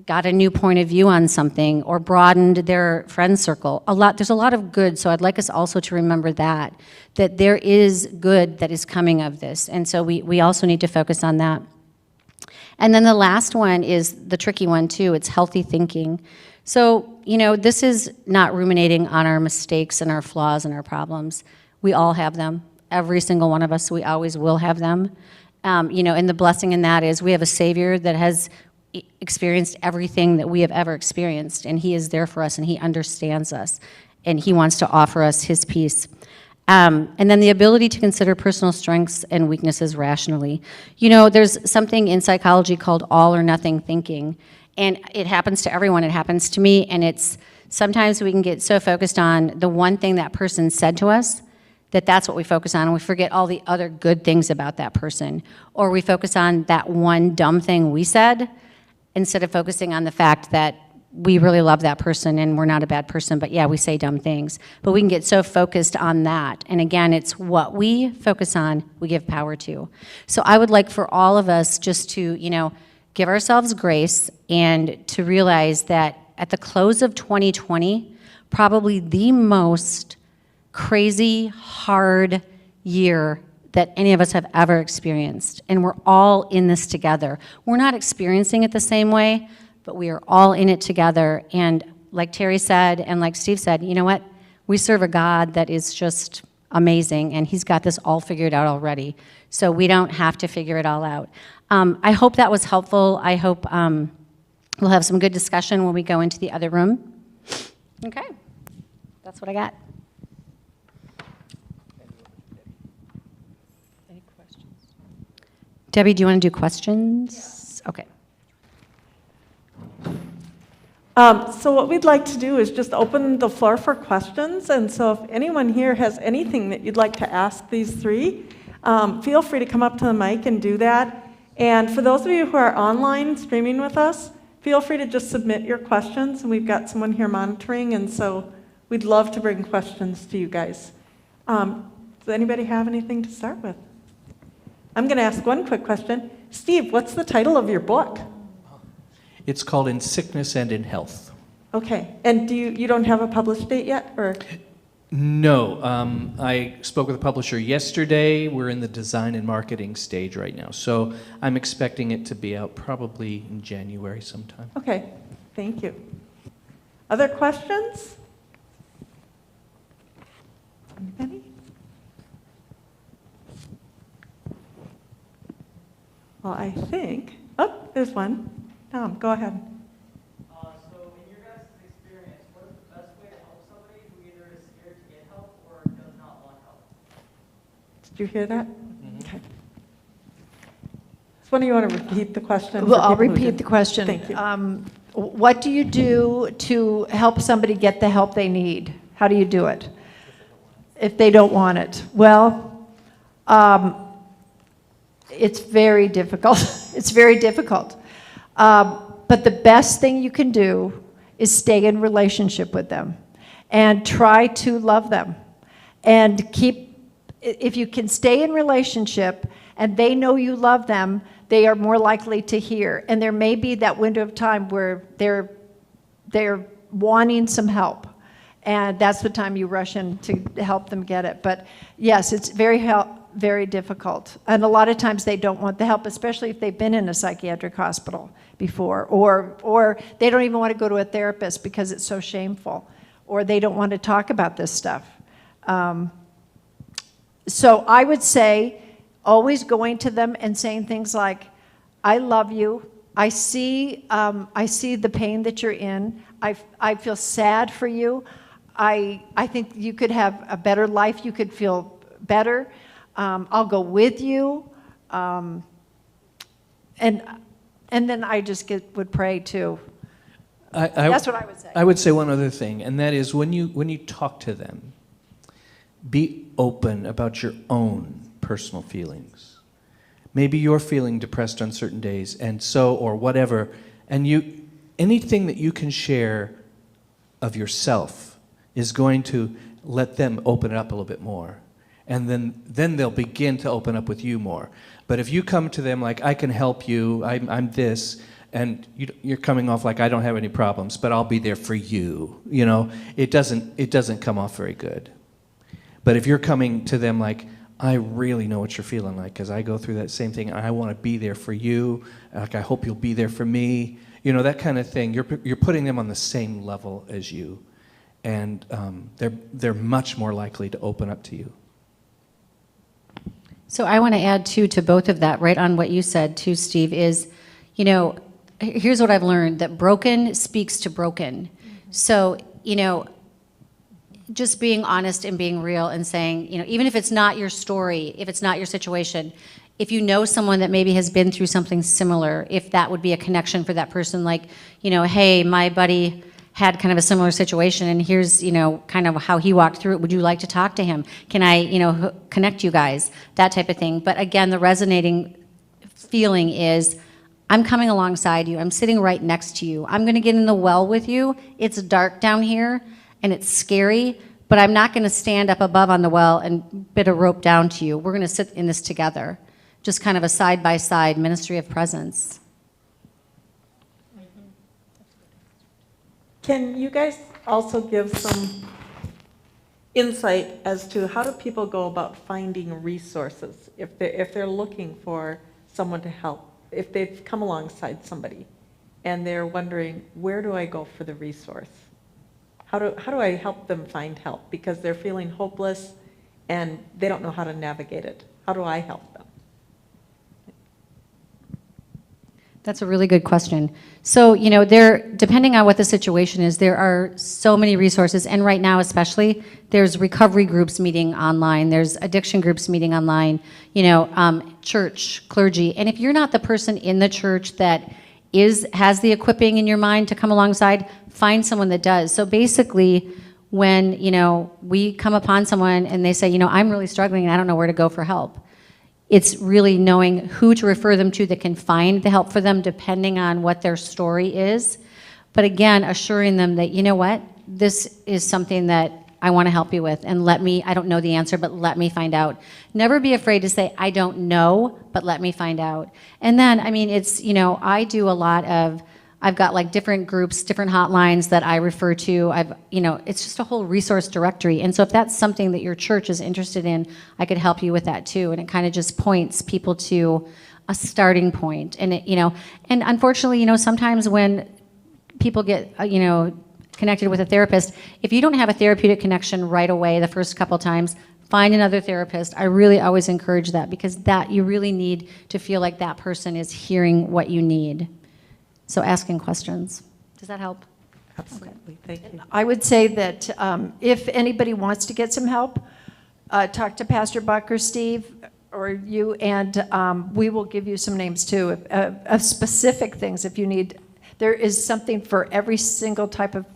got a new point of view on something or broadened their friend circle. There's a lot of good, so I'd like us also to remember that there is good that is coming of this. And so we also need to focus on that. And then the last one is the tricky one too. It's healthy thinking. So, this is not ruminating on our mistakes and our flaws and our problems. We all have them. Every single one of us, we always will have them. And the blessing in that is we have a Savior that has experienced everything that we have ever experienced, and He is there for us, and He understands us, and He wants to offer us His peace. And then the ability to consider personal strengths and weaknesses rationally. There's something in psychology called all or nothing thinking. And it happens to everyone, it happens to me, and it's sometimes we can get so focused on the one thing that person said to us that that's what we focus on, and we forget all the other good things about that person. Or we focus on that one dumb thing we said instead of focusing on the fact that we really love that person and we're not a bad person, but yeah, we say dumb things. But we can get so focused on that. And again, it's what we focus on, we give power to. So I would like for all of us just to, give ourselves grace and to realize that at the close of 2020, probably the most crazy, hard year that any of us have ever experienced. And we're all in this together. We're not experiencing it the same way, but we are all in it together. And like Terry said, and like Steve said, you know what? We serve a God that is just amazing, and he's got this all figured out already. So we don't have to figure it all out. I hope that was helpful. I hope we'll have some good discussion when we go into the other room. Okay, that's what I got. Any questions? Debbie, do you want to do questions? Yes. Okay. So what we'd like to do is just open the floor for questions. And so if anyone here has anything that you'd like to ask these three, feel free to come up to the mic and do that. And for those of you who are online streaming with us, feel free to just submit your questions. And we've got someone here monitoring, and so we'd love to bring questions to you guys. Does anybody have anything to start with? I'm going to ask one quick question. Steve, what's the title of your book? It's called In Sickness and in Health. Okay, and you don't have a published date yet, or? No, I spoke with a publisher yesterday. We're in the design and marketing stage right now. So I'm expecting it to be out probably in January sometime. Okay, thank you. Other questions? Anybody? Well, I think, there's one. Tom, go ahead. So in your guys' experience, what is the best way to help somebody who either is scared to get help or does not want help? Did you hear that? Okay. So, do you want to repeat the question? Well, for I'll people who repeat didn't? the question. Thank you. What do you do to help somebody get the help they need? How do you do it? If they don't want it? Well, it's very difficult. It's very difficult. But the best thing you can do is stay in relationship with them and try to love them. And if you can stay in relationship and they know you love them, they are more likely to hear. And there may be that window of time where they're wanting some help. And that's the time you rush in to help them get it. But yes, it's very difficult. And a lot of times they don't want the help, especially if they've been in a psychiatric hospital before, or they don't even want to go to a therapist because it's so shameful, or they don't want to talk about this stuff. So I would say always going to them and saying things like, I love you. I see the pain that you're in. I feel sad for you. I think you could have a better life. You could feel better. I'll go with you. And then I just would pray too. That's what I would say. I would say one other thing, and that is when you talk to them, be open about your own personal feelings. Maybe you're feeling depressed on certain days, and so, or whatever, and anything that you can share of yourself is going to let them open it up a little bit more. And then they'll begin to open up with you more. But if you come to them like, I can help you, I'm this, and you're coming off like, I don't have any problems, but I'll be there for you, it doesn't come off very good. But if you're coming to them like, I really know what you're feeling like, because I go through that same thing, and I want to be there for you, like I hope you'll be there for me, that kind of thing. You're putting them on the same level as you, and they're much more likely to open up to you. So I want to add, too, to both of that, right on what you said, too, Steve, is, here's what I've learned, that broken speaks to broken. So, just being honest and being real and saying, even if it's not your story, if it's not your situation, if you know someone that maybe has been through something similar, if that would be a connection for that person, like, hey, my buddy had kind of a similar situation, and here's, kind of how he walked through it. Would you like to talk to him? Can I, connect you guys? That type of thing. But again, the resonating feeling is, I'm coming alongside you. I'm sitting right next to you. I'm going to get in the well with you. It's dark down here, and it's scary, but I'm not going to stand up above on the well and bit a rope down to you. We're going to sit in this together. Just kind of a side-by-side ministry of presence. Can you guys also give some insight as to how do people go about finding resources if they're looking for someone to help, if they've come alongside somebody and they're wondering, where do I go for the resource? How do I help them find help? Because they're feeling hopeless and they don't know how to navigate it. How do I help them? That's a really good question. So, depending on what the situation is, there are so many resources, and right now especially, there's recovery groups meeting online, there's addiction groups meeting online, church, clergy, and if you're not the person in the church that has the equipping in your mind to come alongside, find someone that does. So basically, when, we come upon someone and they say, I'm really struggling and I don't know where to go for help, it's really knowing who to refer them to that can find the help for them depending on what their story is. But again, assuring them that, what, this is something that I want to help you with, and I don't know the answer, but let me find out. Never be afraid to say, I don't know, but let me find out. And then, it's, I do a lot of, I've got like different groups, different hotlines that I refer to. It's just a whole resource directory. And so if that's something that your church is interested in, I could help you with that too. And it kind of just points people to a starting point. And and unfortunately, sometimes when people get, connected with a therapist, if you don't have a therapeutic connection right away the first couple times, find another therapist. I really always encourage that, because that you really need to feel like that person is hearing what you need. So asking questions. Does that help? Absolutely, thank you. I would say that if anybody wants to get some help, talk to Pastor Buck or Steve or you, and we will give you some names too of specific things if you need. There is something for every single type of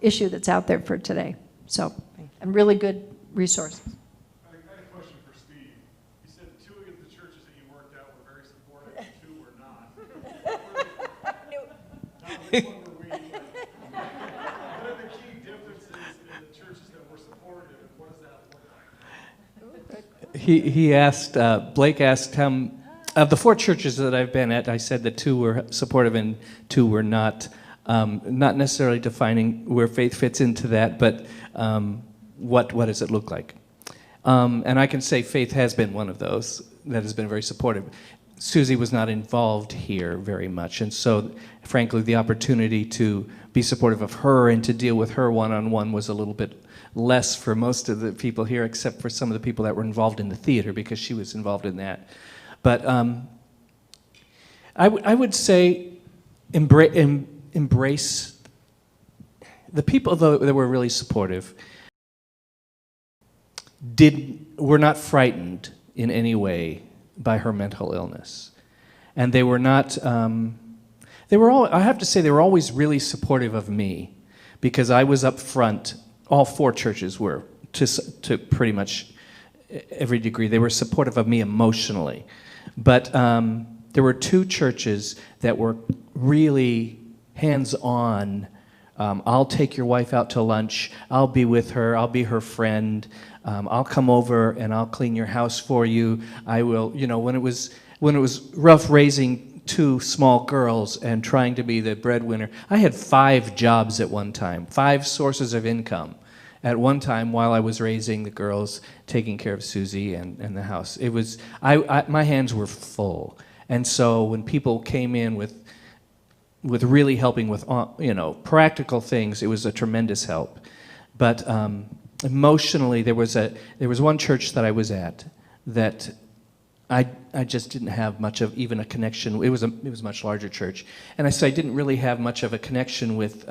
issue that's out there for today. So, and really good resources. I got a question for Steve. You said 2 of the churches that you worked out were very supportive and 2 were not. Which one were we? What are the key differences in the churches that were supportive, and what does that look like? He asked, Blake asked him, of the 4 churches that I've been at, I said that 2 were supportive and 2 were not. Not necessarily defining where faith fits into that, but what does it look like? And I can say faith has been one of those that has been very supportive. Susie was not involved here very much, and so frankly the opportunity to be supportive of her and to deal with her one-on-one was a little bit less for most of the people here, except for some of the people that were involved in the theater, because she was involved in that. But I would say embrace the people that were really supportive. Were not frightened in any way by her mental illness, and they were not. They were all. I have to say, they were always really supportive of me, because I was up front. All 4 churches were, to pretty much every degree. They were supportive of me emotionally. But there were 2 churches that were really hands-on. I'll take your wife out to lunch. I'll be with her. I'll be her friend. I'll come over and I'll clean your house for you. I will, when it was rough raising 2 small girls and trying to be the breadwinner. I had 5 jobs at one time, 5 sources of income at one time while I was raising the girls, taking care of Susie and the house. It was, my hands were full. And so when people came in with really helping with, practical things, it was a tremendous help. But emotionally, there was one church that I was at that I just didn't have much of even a connection. It was a much larger church. And I didn't really have much of a connection with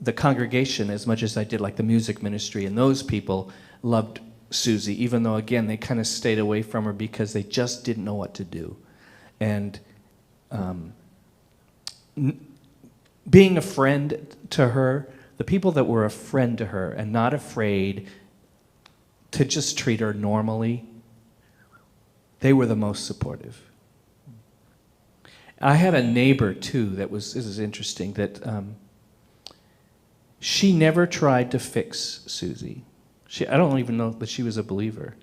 the congregation as much as I did like the music ministry, and those people loved Susie, even though again they kind of stayed away from her because they just didn't know what to do. And being a friend to her, the people that were a friend to her and not afraid to just treat her normally, they were the most supportive. I had a neighbor too this is interesting, that she never tried to fix Susie. I don't even know that she was a believer.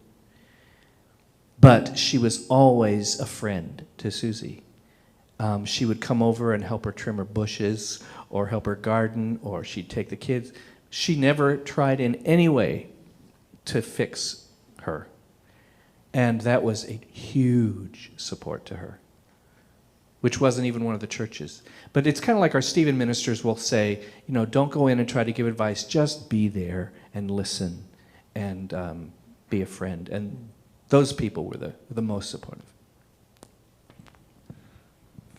But she was always a friend to Susie. She would come over and help her trim her bushes or help her garden, or she'd take the kids. She never tried in any way to fix her. And that was a huge support to her, which wasn't even one of the churches. But it's kind of like our Stephen ministers will say, don't go in and try to give advice, just be there and listen and be a friend. And those people were the most supportive.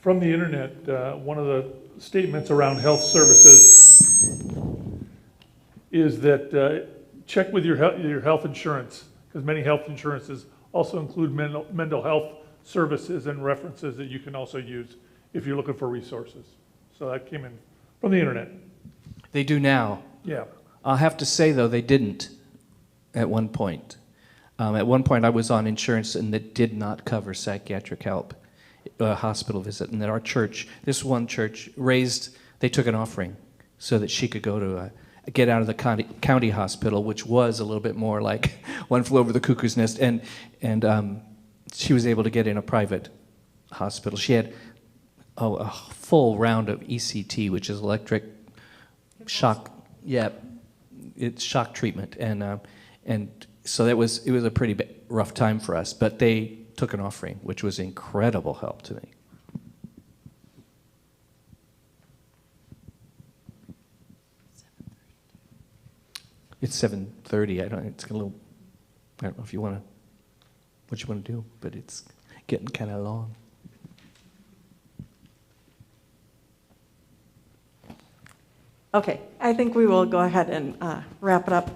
From the internet, one of the statements around health services is that check with your health insurance, because many health insurances also include mental health services and references that you can also use if you're looking for resources. So that came in from the internet. They do now. Yeah. I'll have to say, though, they didn't at one point. At one point, I was on insurance, and it did not cover psychiatric help, hospital visit, and that our church, this one church, they took an offering so that she could go to get out of the county hospital, which was a little bit more like One Flew Over the Cuckoo's Nest, and she was able to get in a private hospital. She had a full round of ECT, which is electric shock. Yeah, it's shock treatment, and so it was a pretty rough time for us. But they took an offering, which was incredible help to me. It's 7:30. It's a little. I don't know if what you want to do, but it's getting kind of long. Okay, I think we will go ahead and wrap it up.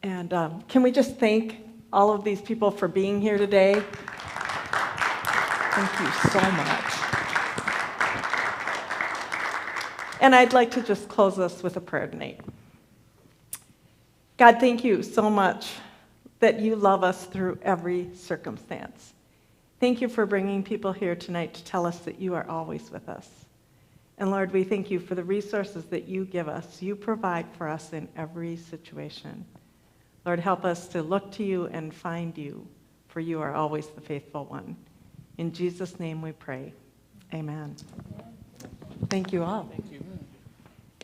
And can we just thank all of these people for being here today? Thank you so much. And I'd like to just close us with a prayer tonight. God, thank you so much that you love us through every circumstance. Thank you for bringing people here tonight to tell us that you are always with us. And Lord, we thank you for the resources that you give us. You provide for us in every situation. Lord, help us to look to you and find you, for you are always the faithful one. In Jesus' name we pray. Amen. Thank you all. Thank you.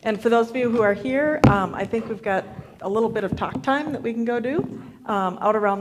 And for those of you who are here, I think we've got a little bit of talk time that we can go do out around